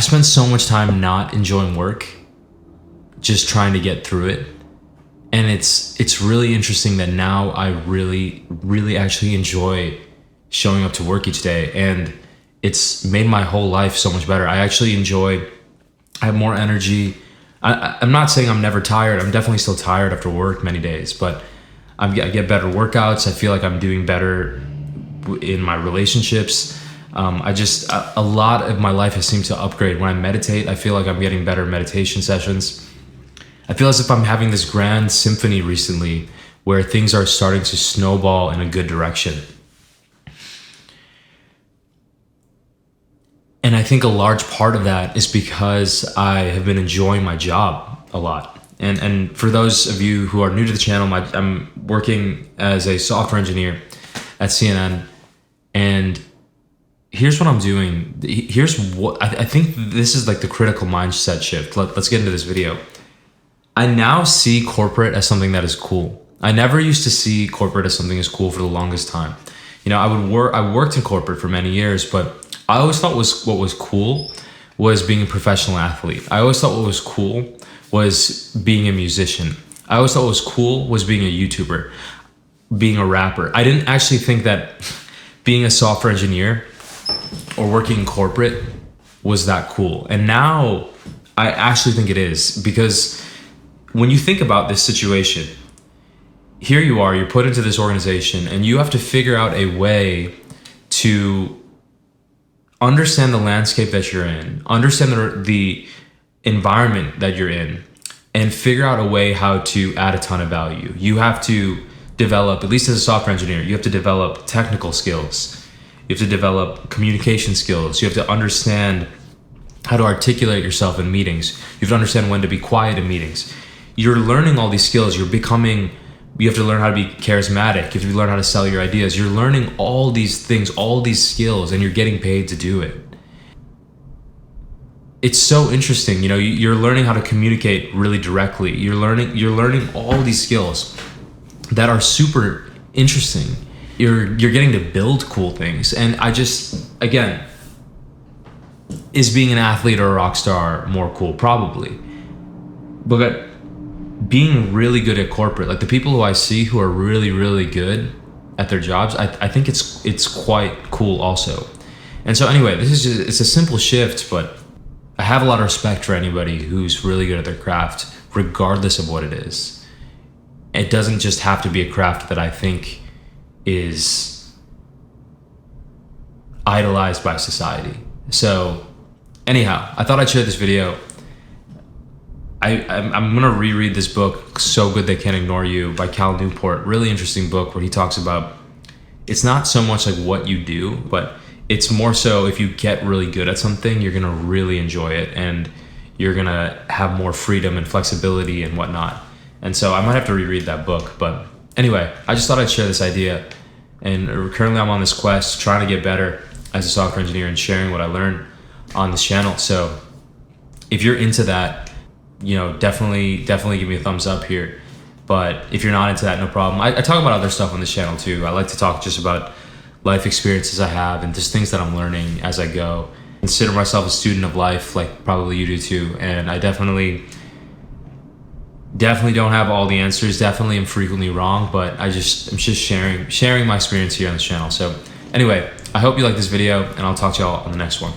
spent so much time not enjoying work, just trying to get through it. And it's really interesting that now I really, really actually enjoy showing up to work each day. And it's made my whole life so much better. I actually I have more energy. I'm not saying I'm never tired. I'm definitely still tired after work many days, but I get better workouts. I feel like I'm doing better in my relationships. A lot of my life has seemed to upgrade. When I meditate, I feel like I'm getting better meditation sessions. I feel as if I'm having this grand symphony recently where things are starting to snowball in a good direction. And I think a large part of that is because I have been enjoying my job a lot. And for those of you who are new to the channel, I'm working as a software engineer at CNN. And here's what I'm doing. Here's what I think this is like the critical mindset shift. Let's get into this video. I now see corporate as something that is cool. I never used to see corporate as something as cool for the longest time. You know, I worked in corporate for many years, but I always thought what was cool was being a professional athlete. I always thought what was cool was being a musician. I always thought what was cool was being a YouTuber, being a rapper. I didn't actually think that being a software engineer or working in corporate was that cool. And now I actually think it is, because when you think about this situation, here you are, you're put into this organization and you have to figure out a way to understand the landscape that you're in, understand the environment that you're in, and figure out a way how to add a ton of value. You have to develop, at least as a software engineer, you have to develop technical skills. You have to develop communication skills. You have to understand how to articulate yourself in meetings. You have to understand when to be quiet in meetings. You're learning all these skills. You have to learn how to be charismatic. You have to learn how to sell your ideas. You're learning all these things, all these skills, and you're getting paid to do it. It's so interesting. You know, you're learning how to communicate really directly. You're learning all these skills that are super interesting. You're getting to build cool things. And again, is being an athlete or a rock star more cool? Probably. But being really good at corporate, like the people who I see who are really, really good at their jobs, I think it's quite cool also. And so anyway, it's a simple shift, but I have a lot of respect for anybody who's really good at their craft, regardless of what it is. It doesn't just have to be a craft that I think is idolized by society. So anyhow, I thought I'd share this video. I'm gonna reread this book, So Good They Can't Ignore You, by Cal Newport. Really interesting book where he talks about, it's not so much like what you do, but it's more so if you get really good at something, you're gonna really enjoy it and you're gonna have more freedom and flexibility and whatnot. And so I might have to reread that book. But anyway, I just thought I'd share this idea. And currently I'm on this quest trying to get better as a software engineer and sharing what I learned on this channel. So if you're into that, you know, definitely give me a thumbs up here. But if you're not into that, no problem. I talk about other stuff on this channel too. I like to talk just about life experiences I have and just things that I'm learning as I go. I consider myself a student of life, like probably you do too. And I definitely don't have all the answers. Definitely am frequently wrong, but I'm just sharing my experience here on this channel. So anyway, I hope you like this video and I'll talk to y'all on the next one.